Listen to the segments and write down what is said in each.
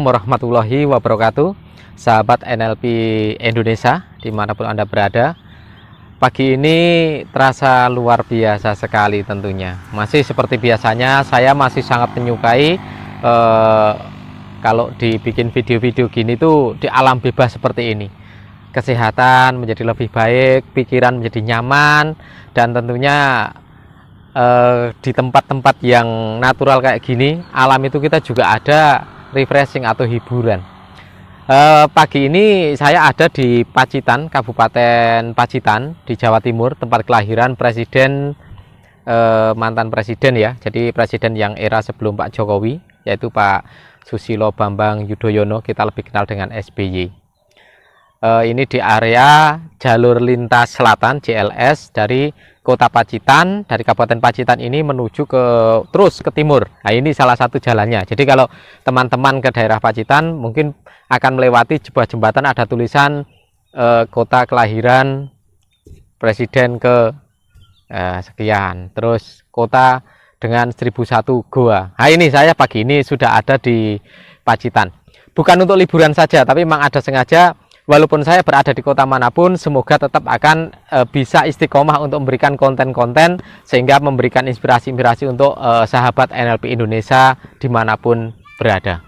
warahmatullahi wabarakatuh, sahabat NLP Indonesia dimanapun Anda berada. Pagi ini terasa luar biasa sekali tentunya. Masih seperti biasanya, saya masih sangat menyukai kalau dibikin video-video gini tuh di alam bebas seperti ini. Kesehatan menjadi lebih baik, pikiran menjadi nyaman, dan tentunya di tempat-tempat yang natural kayak gini, alam itu kita juga ada refreshing atau hiburan. Pagi ini saya ada di Pacitan, Kabupaten Pacitan di Jawa Timur, tempat kelahiran presiden, mantan presiden ya, jadi presiden yang era sebelum Pak Jokowi, yaitu Pak Susilo Bambang Yudhoyono, kita lebih kenal dengan SBY. Ini di area jalur lintas selatan JLS dari Kota Pacitan, dari Kabupaten Pacitan ini menuju terus ke timur. Nah, ini salah satu jalannya. Jadi kalau teman-teman ke daerah Pacitan mungkin akan melewati sebuah jembatan, ada tulisan kota kelahiran presiden ke sekian, terus kota dengan 1001 goa. Nah, ini saya pagi ini sudah ada di Pacitan. Bukan untuk liburan saja, tapi memang ada sengaja. Walaupun saya berada di kota manapun, semoga tetap akan bisa istiqomah untuk memberikan konten-konten sehingga memberikan inspirasi-inspirasi untuk sahabat NLP Indonesia dimanapun berada.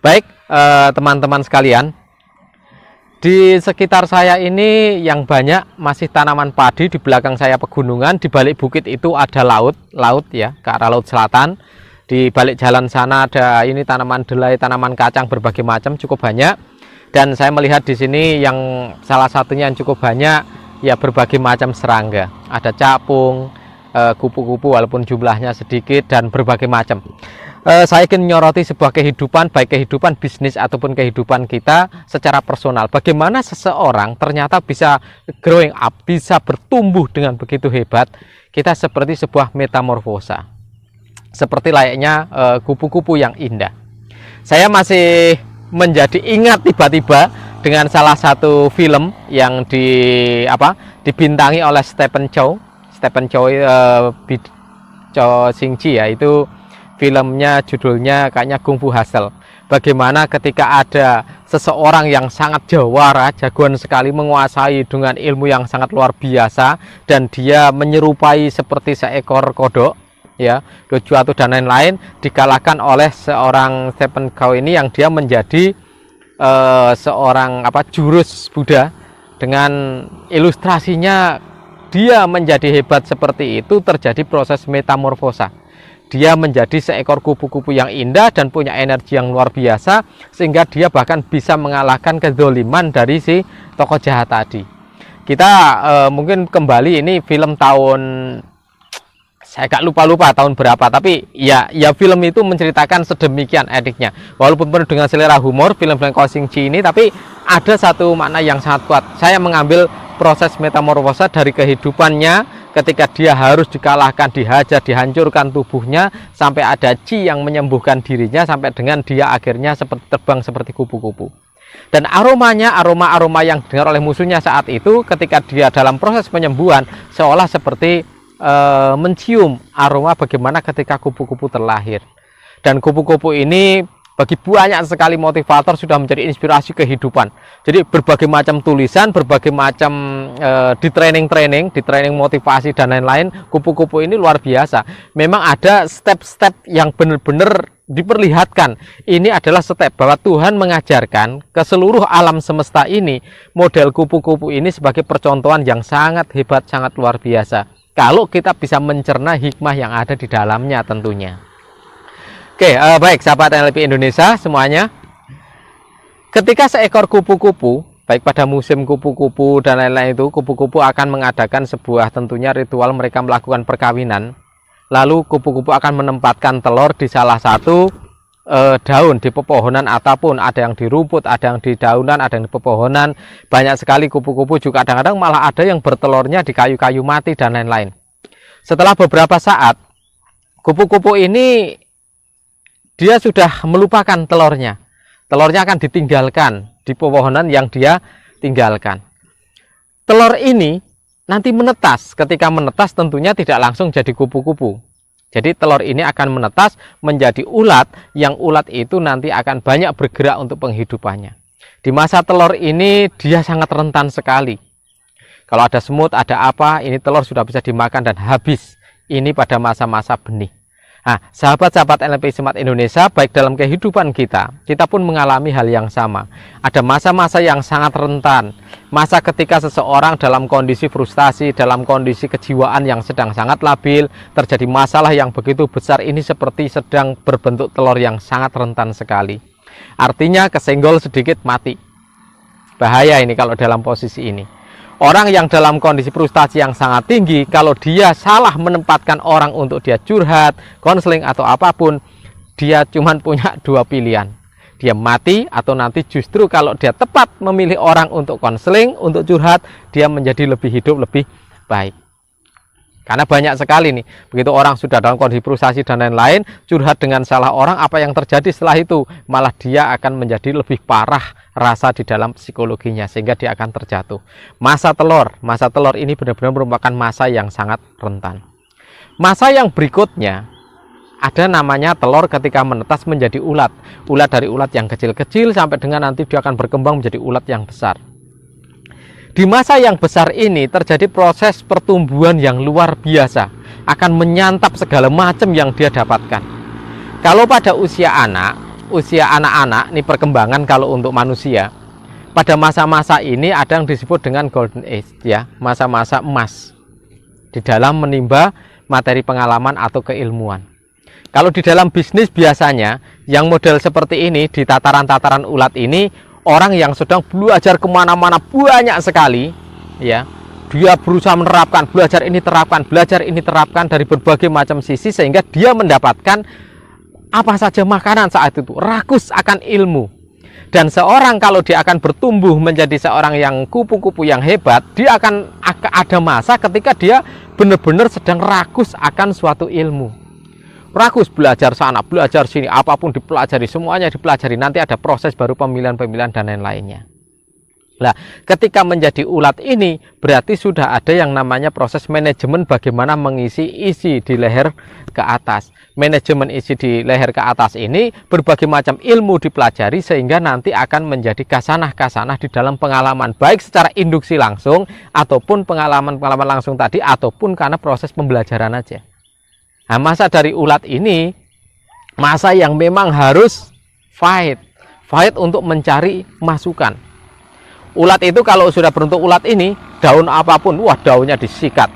Baik, teman-teman sekalian, di sekitar saya ini yang banyak masih tanaman padi. Di belakang saya pegunungan, di balik bukit itu ada laut ya, ke arah laut selatan. Di balik jalan sana ada ini tanaman delai, tanaman kacang berbagai macam, cukup banyak. Dan saya melihat di sini yang salah satunya yang cukup banyak ya berbagai macam serangga. Ada capung, kupu-kupu walaupun jumlahnya sedikit, dan berbagai macam. Saya ingin menyoroti sebuah kehidupan, baik kehidupan bisnis ataupun kehidupan kita secara personal. Bagaimana seseorang ternyata bisa growing up, bisa bertumbuh dengan begitu hebat. Kita seperti sebuah metamorfosa, seperti layaknya kupu-kupu yang indah. Saya masih menjadi ingat tiba-tiba dengan salah satu film yang dibintangi oleh Stephen Chow Xingji ya, itu filmnya judulnya kayaknya Kung Fu Hustle. Bagaimana ketika ada seseorang yang sangat jawara, jagoan sekali, menguasai dengan ilmu yang sangat luar biasa, dan dia menyerupai seperti seekor kodok ya, Dojuatu dan lain-lain, dikalahkan oleh seorang Stephen Chow ini yang dia menjadi seorang jurus Buddha. Dengan ilustrasinya dia menjadi hebat seperti itu, terjadi proses metamorfosa. Dia menjadi seekor kupu-kupu yang indah dan punya energi yang luar biasa, sehingga dia bahkan bisa mengalahkan kezoliman dari si tokoh jahat tadi. Kita mungkin kembali, ini film tahun, saya gak lupa tahun berapa, tapi ya film itu menceritakan sedemikian ediknya. Walaupun penuh dengan selera humor film-film Xingji ini, tapi ada satu makna yang sangat kuat. Saya mengambil proses metamorfosa dari kehidupannya ketika dia harus dikalahkan, dihajar, dihancurkan tubuhnya, sampai ada Qi yang menyembuhkan dirinya, sampai dengan dia akhirnya terbang seperti kupu-kupu. Dan aromanya, aroma yang didengar oleh musuhnya saat itu ketika dia dalam proses penyembuhan, seolah seperti mencium aroma bagaimana ketika kupu-kupu terlahir. Dan kupu-kupu ini bagi banyak sekali motivator sudah menjadi inspirasi kehidupan. Jadi berbagai macam tulisan, berbagai macam di training motivasi dan lain-lain, kupu-kupu ini luar biasa. Memang ada step-step yang benar-benar diperlihatkan. Ini adalah step bahwa Tuhan mengajarkan ke seluruh alam semesta ini model kupu-kupu ini sebagai percontohan yang sangat hebat, sangat luar biasa. Kalau kita bisa mencerna hikmah yang ada di dalamnya tentunya. Oke, baik sahabat NLP Indonesia semuanya. Ketika seekor kupu-kupu, baik pada musim kupu-kupu dan lain-lain itu, kupu-kupu akan mengadakan sebuah tentunya ritual, mereka melakukan perkawinan. Lalu kupu-kupu akan menempatkan telur di salah satu daun di pepohonan, ataupun ada yang di rumput, ada yang di daunan, ada yang di pepohonan. Banyak sekali kupu-kupu juga kadang-kadang malah ada yang bertelurnya di kayu-kayu mati dan lain-lain. Setelah beberapa saat, kupu-kupu ini dia sudah melupakan telurnya. Telurnya akan ditinggalkan di pepohonan yang dia tinggalkan. Telur ini nanti menetas. Ketika menetas tentunya tidak langsung jadi kupu-kupu. Jadi telur ini akan menetas menjadi ulat, yang ulat itu nanti akan banyak bergerak untuk penghidupannya. Di masa telur ini dia sangat rentan sekali. Kalau ada semut, ada apa, ini telur sudah bisa dimakan dan habis. Ini pada masa-masa benih. Nah, sahabat-sahabat LNP Smart Indonesia, baik dalam kehidupan kita pun mengalami hal yang sama. Ada masa-masa yang sangat rentan. Masa ketika seseorang dalam kondisi frustasi, dalam kondisi kejiwaan yang sedang sangat labil, terjadi masalah yang begitu besar, ini seperti sedang berbentuk telur yang sangat rentan sekali. Artinya kesenggol sedikit mati. Bahaya ini kalau dalam posisi ini. Orang yang dalam kondisi frustasi yang sangat tinggi, kalau dia salah menempatkan orang untuk dia curhat, konseling atau apapun, dia cuma punya dua pilihan. Dia mati, atau nanti justru kalau dia tepat memilih orang untuk konseling, untuk curhat, dia menjadi lebih hidup, lebih baik. Karena banyak sekali nih, begitu orang sudah dalam kondisi frustasi dan lain-lain, curhat dengan salah orang, apa yang terjadi setelah itu? Malah dia akan menjadi lebih parah rasa di dalam psikologinya, sehingga dia akan terjatuh. Masa telur ini benar-benar merupakan masa yang sangat rentan. Masa yang berikutnya, ada namanya telur ketika menetas menjadi ulat. Ulat dari ulat yang kecil-kecil sampai dengan nanti dia akan berkembang menjadi ulat yang besar. Di masa yang besar ini terjadi proses pertumbuhan yang luar biasa, akan menyantap segala macam yang dia dapatkan. Kalau pada usia anak-anak, ini perkembangan kalau untuk manusia, pada masa-masa ini ada yang disebut dengan golden age, ya, masa-masa emas di dalam menimba materi pengalaman atau keilmuan. Kalau di dalam bisnis biasanya yang model seperti ini, di tataran-tataran ulat ini, orang yang sedang belajar kemana-mana banyak sekali, ya, dia berusaha menerapkan, belajar ini terapkan dari berbagai macam sisi, sehingga dia mendapatkan apa saja makanan saat itu, rakus akan ilmu. Dan seorang kalau dia akan bertumbuh menjadi seorang yang kupu-kupu yang hebat, dia akan ada masa ketika dia benar-benar sedang rakus akan suatu ilmu. Rakus belajar sana, belajar sini, apapun dipelajari, semuanya dipelajari. Nanti ada proses baru pemilihan-pemilihan dan lain-lainnya. Nah, ketika menjadi ulat ini, berarti sudah ada yang namanya proses manajemen bagaimana mengisi isi di leher ke atas. Manajemen isi di leher ke atas ini, berbagai macam ilmu dipelajari, sehingga nanti akan menjadi kasanah-kasanah di dalam pengalaman, baik secara induksi langsung, ataupun pengalaman-pengalaman langsung tadi, ataupun karena proses pembelajaran aja. Nah, masa dari ulat ini, masa yang memang harus fight untuk mencari masukan. Ulat itu kalau sudah berbentuk ulat ini, daun apapun, wah, daunnya disikat.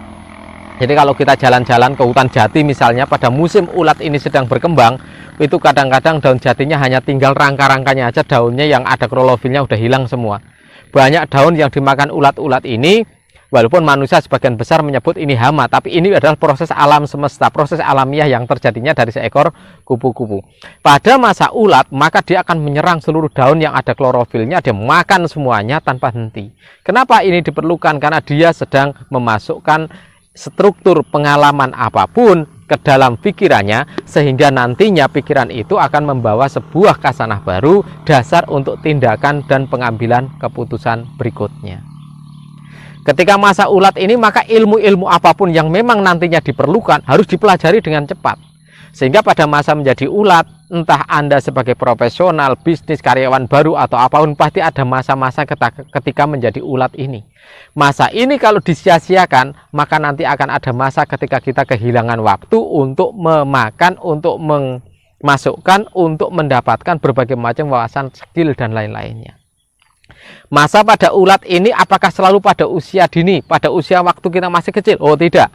Jadi kalau kita jalan-jalan ke hutan jati misalnya, pada musim ulat ini sedang berkembang, itu kadang-kadang daun jatinya hanya tinggal rangka-rangkanya aja, daunnya yang ada klorofilnya udah hilang semua. Banyak daun yang dimakan ulat-ulat ini, walaupun manusia sebagian besar menyebut ini hama, tapi ini adalah proses alam semesta, proses alamiah yang terjadinya dari seekor kupu-kupu. Pada masa ulat, maka dia akan menyerang seluruh daun yang ada klorofilnya, dia makan semuanya tanpa henti. Kenapa ini diperlukan? Karena dia sedang memasukkan struktur pengalaman apapun ke dalam pikirannya, sehingga nantinya pikiran itu akan membawa sebuah kasanah baru, dasar untuk tindakan dan pengambilan keputusan berikutnya. Ketika masa ulat ini, maka ilmu-ilmu apapun yang memang nantinya diperlukan harus dipelajari dengan cepat. Sehingga pada masa menjadi ulat, entah Anda sebagai profesional, bisnis, karyawan baru, atau apapun, pasti ada masa-masa ketika menjadi ulat ini. Masa ini kalau disia-siakan, maka nanti akan ada masa ketika kita kehilangan waktu untuk memakan, untuk memasukkan, untuk mendapatkan berbagai macam wawasan, skill, dan lain-lainnya. Masa pada ulat ini apakah selalu pada usia dini, pada usia waktu kita masih kecil? Oh, tidak.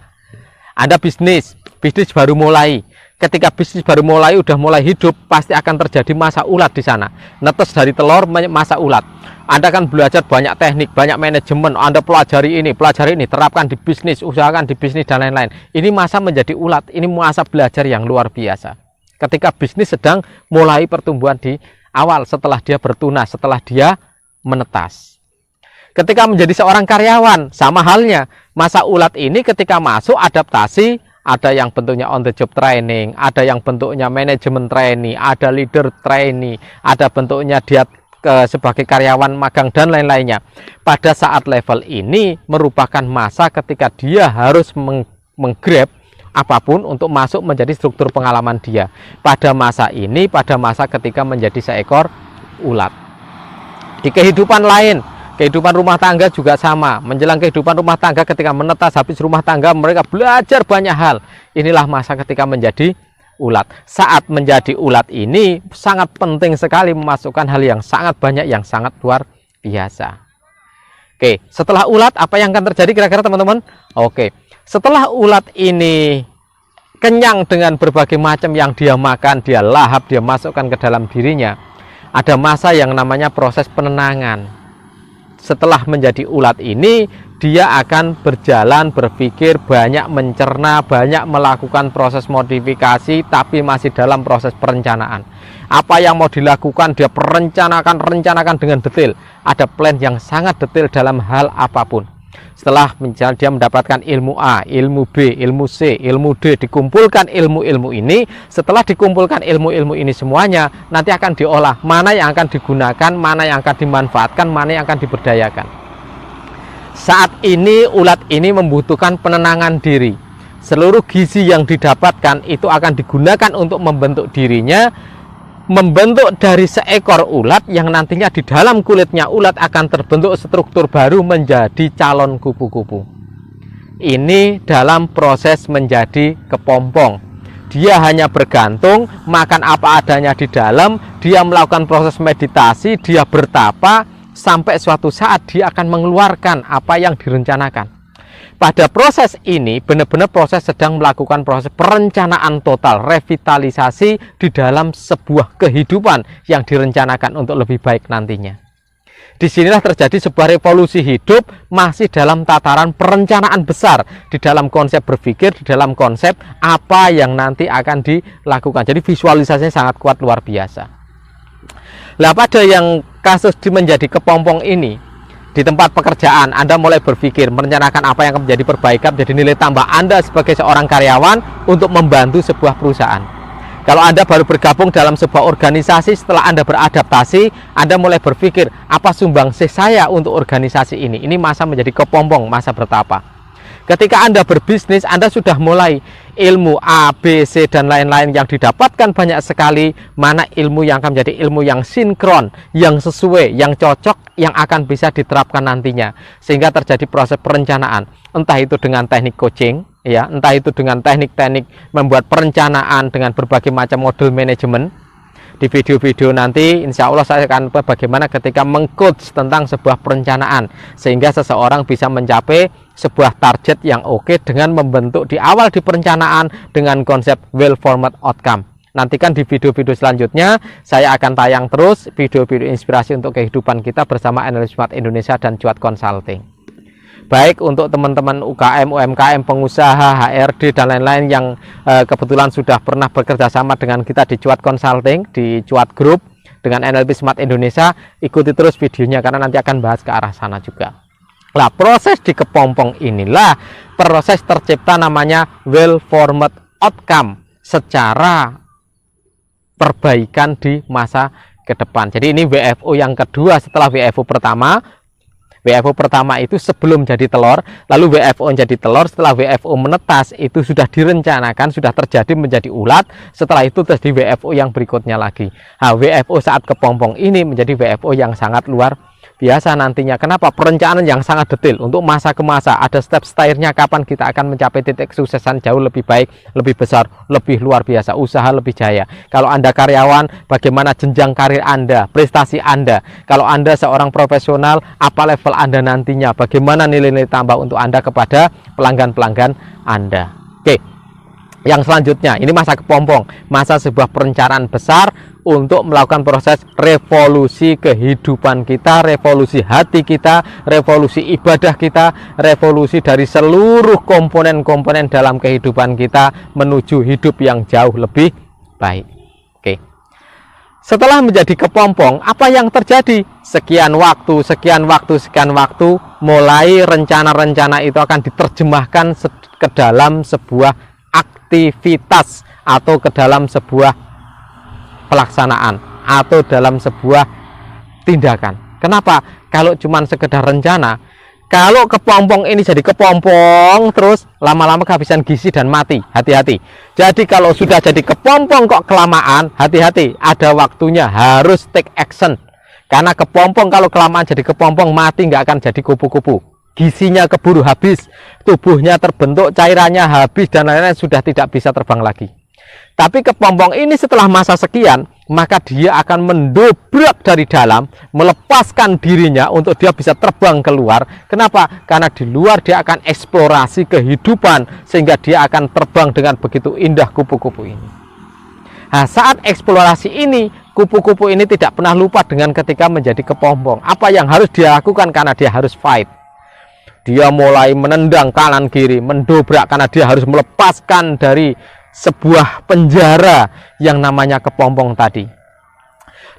Anda bisnis baru mulai. Ketika bisnis baru mulai, udah mulai hidup, pasti akan terjadi masa ulat di sana. Netes dari telur, masa ulat. Anda akan belajar banyak teknik, banyak manajemen. Anda pelajari ini, terapkan di bisnis, usahakan di bisnis, dan lain-lain. Ini masa menjadi ulat, ini masa belajar yang luar biasa. Ketika bisnis sedang mulai pertumbuhan di awal, setelah dia bertunas, setelah dia menetas. Ketika menjadi seorang karyawan, sama halnya. Masa ulat ini ketika masuk adaptasi, ada yang bentuknya on the job training, ada yang bentuknya manajemen training, ada leader training, ada bentuknya dia sebagai karyawan magang, dan lain-lainnya. Pada saat level ini merupakan masa ketika dia harus menggrab apapun untuk masuk menjadi struktur pengalaman dia pada masa ini, pada masa ketika menjadi seekor ulat. Di kehidupan lain, kehidupan rumah tangga juga sama. Menjelang kehidupan rumah tangga, ketika menetas habis rumah tangga, mereka belajar banyak hal. Inilah masa ketika menjadi ulat. Saat menjadi ulat ini sangat penting sekali memasukkan hal yang sangat banyak, yang sangat luar biasa. Oke, setelah ulat apa yang akan terjadi kira-kira teman-teman? Oke, setelah ulat ini kenyang dengan berbagai macam yang dia makan, dia lahap, dia masukkan ke dalam dirinya, ada masa yang namanya proses penenangan. Setelah menjadi ulat ini, dia akan berjalan, berpikir, banyak mencerna, banyak melakukan proses modifikasi, tapi masih dalam proses perencanaan. Apa yang mau dilakukan, dia rencanakan dengan detail. Ada plan yang sangat detail dalam hal apapun. Setelah dia mendapatkan ilmu A, ilmu B, ilmu C, ilmu D, dikumpulkan ilmu-ilmu ini. Setelah dikumpulkan ilmu-ilmu ini semuanya, nanti akan diolah. Mana yang akan digunakan, mana yang akan dimanfaatkan, mana yang akan diberdayakan. Saat ini ulat ini membutuhkan penenangan diri. Seluruh gizi yang didapatkan itu akan digunakan untuk membentuk dirinya, membentuk dari seekor ulat yang nantinya di dalam kulitnya ulat akan terbentuk struktur baru menjadi calon kupu-kupu. Ini dalam proses menjadi kepompong. Dia hanya bergantung, makan apa adanya di dalam, dia melakukan proses meditasi, dia bertapa, sampai suatu saat dia akan mengeluarkan apa yang direncanakan. Pada proses ini benar-benar proses sedang melakukan proses perencanaan total, revitalisasi di dalam sebuah kehidupan yang direncanakan untuk lebih baik nantinya. Disinilah terjadi sebuah revolusi hidup masih dalam tataran perencanaan besar, di dalam konsep berpikir, di dalam konsep apa yang nanti akan dilakukan. Jadi visualisasinya sangat kuat, luar biasa. Lah pada yang kasus menjadi kepompong ini, di tempat pekerjaan Anda mulai berpikir, merencanakan apa yang akan menjadi perbaikan, menjadi nilai tambah Anda sebagai seorang karyawan untuk membantu sebuah perusahaan. Kalau Anda baru bergabung dalam sebuah organisasi, setelah Anda beradaptasi, Anda mulai berpikir, apa sumbangsih saya untuk organisasi ini? Ini masa menjadi kepompong, masa bertapa. Ketika Anda berbisnis, Anda sudah mulai ilmu A, B, C, dan lain-lain yang didapatkan banyak sekali. Mana ilmu yang akan menjadi ilmu yang sinkron, yang sesuai, yang cocok, yang akan bisa diterapkan nantinya. Sehingga terjadi proses perencanaan. Entah itu dengan teknik coaching, ya, entah itu dengan teknik-teknik membuat perencanaan dengan berbagai macam model manajemen. Di video-video nanti insya Allah saya akan bagaimana ketika mengcoach tentang sebuah perencanaan sehingga seseorang bisa mencapai sebuah target yang oke dengan membentuk di awal di perencanaan dengan konsep well formed outcome. Nantikan di video-video selanjutnya saya akan tayang terus video-video inspirasi untuk kehidupan kita bersama Analis Smart Indonesia dan Cuat Consulting. Baik untuk teman-teman UKM, UMKM, pengusaha, HRD, dan lain-lain yang kebetulan sudah pernah bekerja sama dengan kita di Cuat Consulting, di Cuat Group, dengan NLP Smart Indonesia, ikuti terus videonya karena nanti akan bahas ke arah sana juga. Nah, proses di kepompong inilah proses tercipta namanya well-formed outcome secara perbaikan di masa ke depan. Jadi ini WFO yang kedua setelah WFO pertama. WFO pertama itu sebelum jadi telur, lalu WFO jadi telur, setelah WFO menetas itu sudah direncanakan, sudah terjadi menjadi ulat, setelah itu terjadi WFO yang berikutnya lagi. Nah, WFO saat kepompong ini menjadi WFO yang sangat luar biasa nantinya. Kenapa? Perencanaan yang sangat detail untuk masa ke masa, ada step-stepnya kapan kita akan mencapai titik kesuksesan jauh lebih baik, lebih besar, lebih luar biasa, usaha lebih jaya. Kalau Anda karyawan, bagaimana jenjang karir Anda, prestasi Anda. Kalau Anda seorang profesional, apa level Anda nantinya, bagaimana nilai-nilai tambah untuk Anda kepada pelanggan-pelanggan Anda. Oke, yang selanjutnya ini masa kepompong, masa sebuah perencanaan besar untuk melakukan proses revolusi kehidupan kita, revolusi hati kita, revolusi ibadah kita, revolusi dari seluruh komponen-komponen dalam kehidupan kita menuju hidup yang jauh lebih baik. Oke. Setelah menjadi kepompong, apa yang terjadi? Sekian waktu, mulai rencana-rencana itu akan diterjemahkan ke dalam sebuah aktivitas atau ke dalam sebuah pelaksanaan atau dalam sebuah tindakan. Kenapa? Kalau cuma sekedar rencana, Kalau kepompong ini jadi kepompong terus, lama-lama kehabisan gizi dan mati. Hati-hati. Jadi kalau sudah jadi kepompong kok kelamaan, hati-hati. Ada waktunya, harus take action. Karena kepompong kalau kelamaan jadi kepompong, mati, nggak akan jadi kupu-kupu. Gizinya keburu habis, tubuhnya terbentuk, cairannya habis, dan lain-lain, sudah tidak bisa terbang lagi. Tapi kepompong ini setelah masa sekian, maka dia akan mendobrak dari dalam, melepaskan dirinya untuk dia bisa terbang keluar. Kenapa? Karena di luar dia akan eksplorasi kehidupan, sehingga dia akan terbang dengan begitu indah kupu-kupu ini. Nah, saat eksplorasi ini, kupu-kupu ini tidak pernah lupa dengan ketika menjadi kepompong. Apa yang harus dia lakukan? Karena dia harus fight. Dia mulai menendang kanan kiri, mendobrak, karena dia harus melepaskan dari sebuah penjara yang namanya kepompong tadi.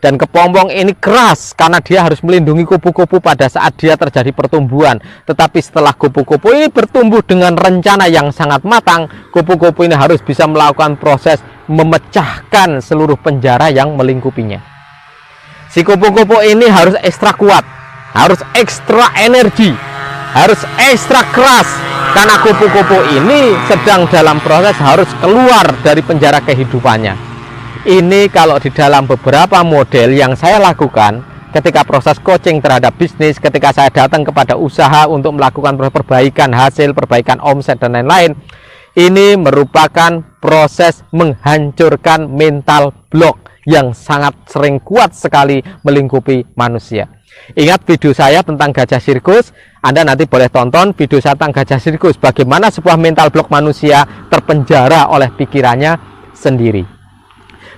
Dan kepompong ini keras karena dia harus melindungi kupu-kupu pada saat dia terjadi pertumbuhan. Tetapi setelah kupu-kupu ini bertumbuh dengan rencana yang sangat matang, kupu-kupu ini harus bisa melakukan proses memecahkan seluruh penjara yang melingkupinya. Si kupu-kupu ini harus ekstra kuat, harus ekstra energi, harus ekstra keras, karena kupu-kupu ini sedang dalam proses harus keluar dari penjara kehidupannya. Ini kalau di dalam beberapa model yang saya lakukan ketika proses coaching terhadap bisnis, ketika saya datang kepada usaha untuk melakukan perbaikan hasil, perbaikan omset dan lain-lain, ini merupakan proses menghancurkan mental block yang sangat sering kuat sekali melingkupi manusia. Ingat video saya tentang gajah sirkus, Anda nanti boleh tonton video saya tentang gajah sirkus, bagaimana sebuah mental block manusia terpenjara oleh pikirannya sendiri.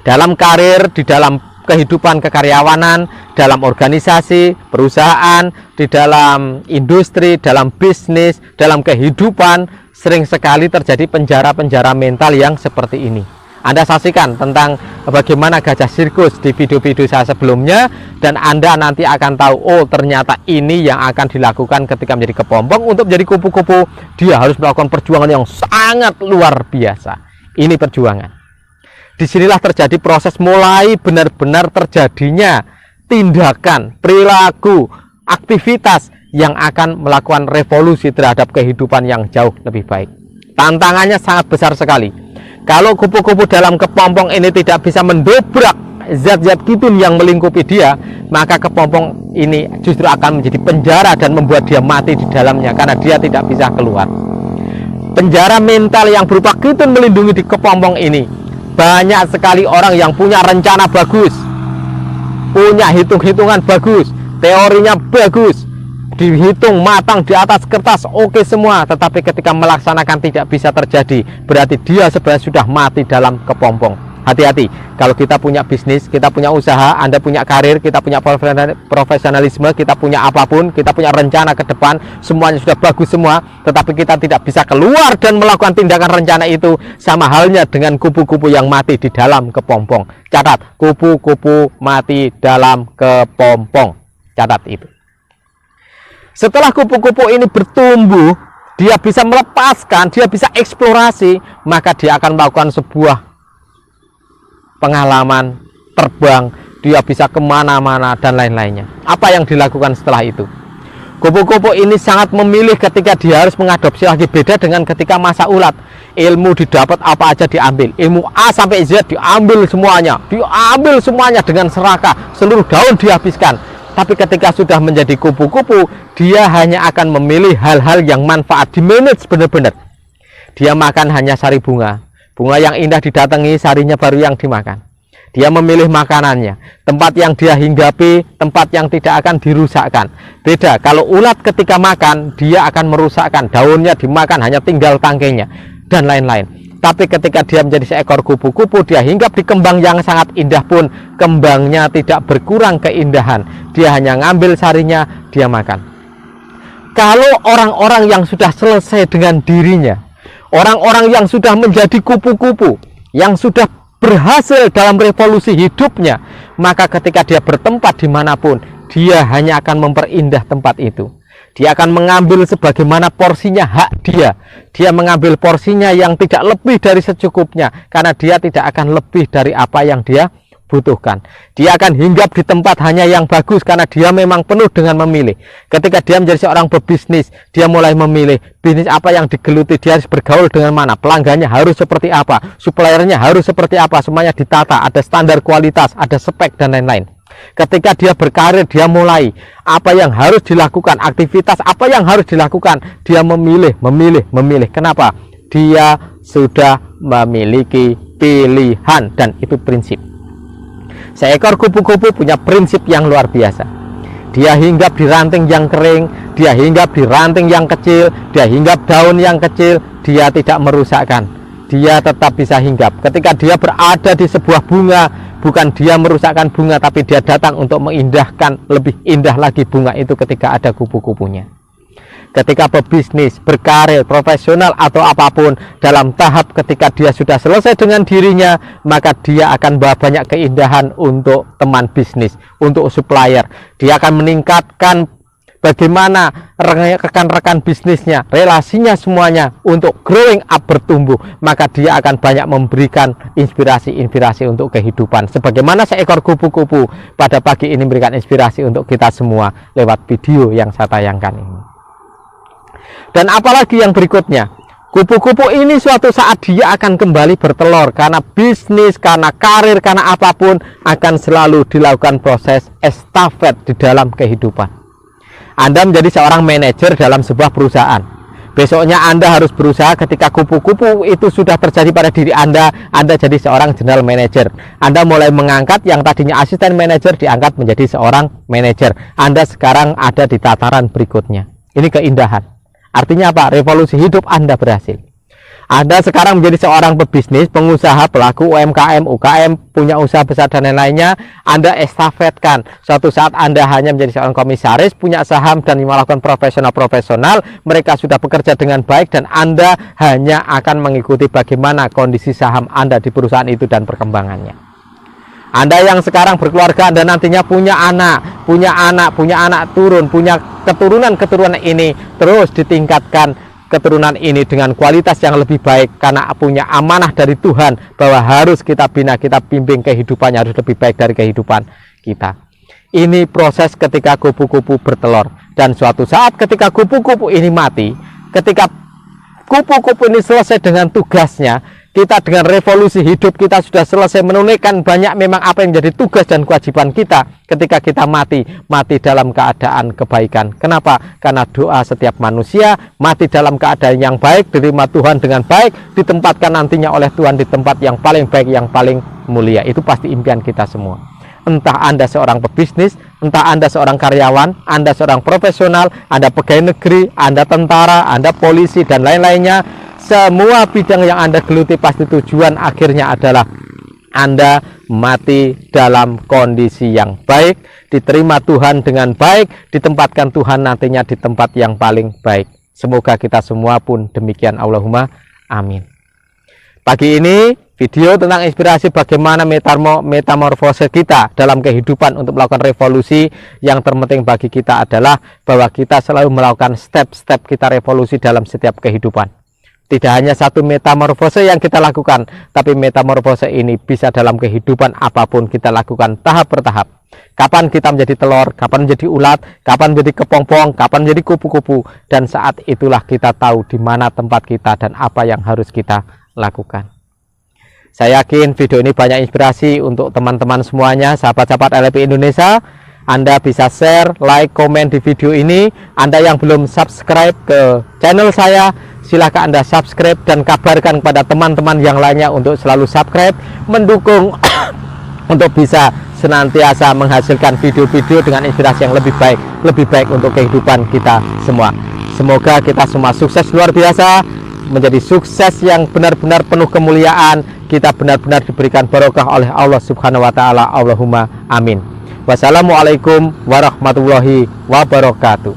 Dalam karir, di dalam kehidupan kekaryawanan, dalam organisasi, perusahaan, di dalam industri, dalam bisnis, dalam kehidupan, sering sekali terjadi penjara-penjara mental yang seperti ini. Anda saksikan tentang bagaimana gajah sirkus di video-video saya sebelumnya, dan Anda nanti akan tahu, oh ternyata ini yang akan dilakukan ketika menjadi kepompong. Untuk menjadi kupu-kupu, dia harus melakukan perjuangan yang sangat luar biasa. Ini perjuangan. Disinilah terjadi proses mulai benar-benar terjadinya tindakan, perilaku, aktivitas yang akan melakukan revolusi terhadap kehidupan yang jauh lebih baik. Tantangannya sangat besar sekali. Kalau kupu-kupu dalam kepompong ini tidak bisa mendobrak zat-zat kitun yang melingkupi dia, maka kepompong ini justru akan menjadi penjara dan membuat dia mati di dalamnya karena dia tidak bisa keluar. Penjara mental yang berupa kitun melindungi di kepompong ini. Banyak sekali orang yang punya rencana bagus, punya hitung-hitungan bagus, teorinya bagus, dihitung matang di atas kertas, oke semua, tetapi ketika melaksanakan tidak bisa terjadi, berarti dia sebenarnya sudah mati dalam kepompong. Hati-hati, kalau kita punya bisnis, kita punya usaha, Anda punya karir, kita punya profesionalisme, kita punya apapun, kita punya rencana ke depan, semuanya sudah bagus semua, tetapi kita tidak bisa keluar dan melakukan tindakan rencana itu, sama halnya dengan kupu-kupu yang mati di dalam kepompong. Catat, kupu-kupu mati dalam kepompong. Catat itu. Setelah kupu-kupu ini bertumbuh, dia bisa melepaskan, dia bisa eksplorasi, maka dia akan melakukan sebuah pengalaman terbang, dia bisa kemana-mana dan lain-lainnya. Apa yang dilakukan setelah itu? Kupu-kupu ini sangat memilih ketika dia harus mengadopsi lagi, beda dengan ketika masa ulat. Ilmu didapat apa aja diambil, ilmu A sampai Z diambil semuanya dengan serakah, seluruh daun dihabiskan. Tapi ketika sudah menjadi kupu-kupu, dia hanya akan memilih hal-hal yang manfaat, di-manage benar-benar. Dia makan hanya sari bunga, bunga yang indah didatangi, sarinya baru yang dimakan. Dia memilih makanannya, tempat yang dia hinggapi, tempat yang tidak akan dirusakkan. Beda, kalau ulat ketika makan, dia akan merusakkan, daunnya dimakan, hanya tinggal tangkainya, dan lain-lain. Tapi ketika dia menjadi seekor kupu-kupu, dia hinggap di kembang yang sangat indah pun, kembangnya tidak berkurang keindahan. Dia hanya ngambil sarinya, dia makan. Kalau orang-orang yang sudah selesai dengan dirinya, orang-orang yang sudah menjadi kupu-kupu, yang sudah berhasil dalam revolusi hidupnya, maka ketika dia bertempat dimanapun, dia hanya akan memperindah tempat itu. Dia akan mengambil sebagaimana porsinya hak dia. Dia mengambil porsinya yang tidak lebih dari secukupnya, karena dia tidak akan lebih dari apa yang dia butuhkan. Dia akan hinggap di tempat hanya yang bagus karena dia memang penuh dengan memilih. Ketika dia menjadi seorang pebisnis, dia mulai memilih bisnis apa yang digeluti, dia harus bergaul dengan mana, pelanggannya harus seperti apa, suppliernya harus seperti apa, semuanya ditata, ada standar kualitas, ada spek dan lain-lain. Ketika dia berkarir, dia mulai apa yang harus dilakukan, aktivitas apa yang harus dilakukan, dia memilih. Kenapa? Dia sudah memiliki pilihan, dan itu prinsip. Seekor kupu-kupu punya prinsip yang luar biasa. Dia hinggap di ranting yang kering, dia hinggap di ranting yang kecil, dia hinggap daun yang kecil, dia tidak merusakkan, dia tetap bisa hinggap. Ketika dia berada di sebuah bunga, bukan dia merusakkan bunga, tapi dia datang untuk mengindahkan, lebih indah lagi bunga itu ketika ada kupu-kupunya. Ketika pebisnis, berkarir, profesional atau apapun, dalam tahap ketika dia sudah selesai dengan dirinya, maka dia akan bawa banyak keindahan untuk teman bisnis, untuk supplier. Dia akan meningkatkan bagaimana rekan-rekan bisnisnya, relasinya semuanya untuk growing up, bertumbuh. Maka dia akan banyak memberikan inspirasi-inspirasi untuk kehidupan. Sebagaimana seekor kupu-kupu pada pagi ini memberikan inspirasi untuk kita semua lewat video yang saya tayangkan ini. Dan apalagi yang berikutnya, kupu-kupu ini suatu saat dia akan kembali bertelur, karena bisnis, karena karir, karena apapun akan selalu dilakukan proses estafet di dalam kehidupan. Anda menjadi seorang manajer dalam sebuah perusahaan. Besoknya Anda harus berusaha ketika kupu-kupu itu sudah terjadi pada diri Anda jadi seorang general manager. Anda mulai mengangkat yang tadinya asisten manajer diangkat menjadi seorang manajer. Anda sekarang ada di tataran berikutnya. Ini keindahan. Artinya apa? Revolusi hidup Anda berhasil. Anda sekarang menjadi seorang pebisnis, pengusaha, pelaku UMKM, UKM, punya usaha besar dan lain-lainnya. Anda estafetkan. Suatu saat Anda hanya menjadi seorang komisaris, punya saham dan melakukan profesional. Mereka sudah bekerja dengan baik dan Anda hanya akan mengikuti bagaimana kondisi saham Anda di perusahaan itu dan perkembangannya. Anda yang sekarang berkeluarga, Anda nantinya punya anak turun, punya keturunan ini, terus ditingkatkan keturunan ini dengan kualitas yang lebih baik, karena punya amanah dari Tuhan bahwa harus kita bina, kita bimbing kehidupannya harus lebih baik dari kehidupan kita. Ini proses ketika kupu-kupu bertelur, dan suatu saat ketika kupu-kupu ini mati, ketika kupu-kupu ini selesai dengan tugasnya, kita dengan revolusi hidup kita sudah selesai menunaikan banyak memang apa yang menjadi tugas dan kewajiban kita. Ketika kita mati dalam keadaan kebaikan. Kenapa? Karena doa setiap manusia, mati dalam keadaan yang baik, diterima Tuhan dengan baik, ditempatkan nantinya oleh Tuhan di tempat yang paling baik, yang paling mulia. Itu pasti impian kita semua. Entah Anda seorang pebisnis, entah Anda seorang karyawan, Anda seorang profesional, Anda pegawai negeri, Anda tentara, Anda polisi, dan lain-lainnya. Semua bidang yang Anda geluti pasti tujuan akhirnya adalah Anda mati dalam kondisi yang baik, diterima Tuhan dengan baik, ditempatkan Tuhan nantinya di tempat yang paling baik. Semoga kita semua pun demikian. Allahumma amin. Pagi ini video tentang inspirasi bagaimana metamorfose kita dalam kehidupan untuk melakukan revolusi. Yang terpenting bagi kita adalah bahwa kita selalu melakukan step-step kita revolusi dalam setiap kehidupan. Tidak hanya satu metamorfose yang kita lakukan, tapi metamorfose ini bisa dalam kehidupan apapun kita lakukan tahap per tahap. Kapan kita menjadi telur, kapan menjadi ulat, kapan menjadi kepompong, kapan menjadi kupu-kupu, dan saat itulah kita tahu di mana tempat kita dan apa yang harus kita lakukan. Saya yakin video ini banyak inspirasi untuk teman-teman semuanya, sahabat-sahabat LP Indonesia. Anda bisa share, like, komen di video ini. Anda yang belum subscribe ke channel saya, silahkan Anda subscribe dan kabarkan kepada teman-teman yang lainnya untuk selalu subscribe, mendukung untuk bisa senantiasa menghasilkan video-video dengan inspirasi yang lebih baik untuk kehidupan kita semua. Semoga kita semua sukses luar biasa, menjadi sukses yang benar-benar penuh kemuliaan. Kita benar-benar diberikan barokah oleh Allah Subhanahu wa Ta'ala. Allahumma amin. Wassalamualaikum warahmatullahi wabarakatuh.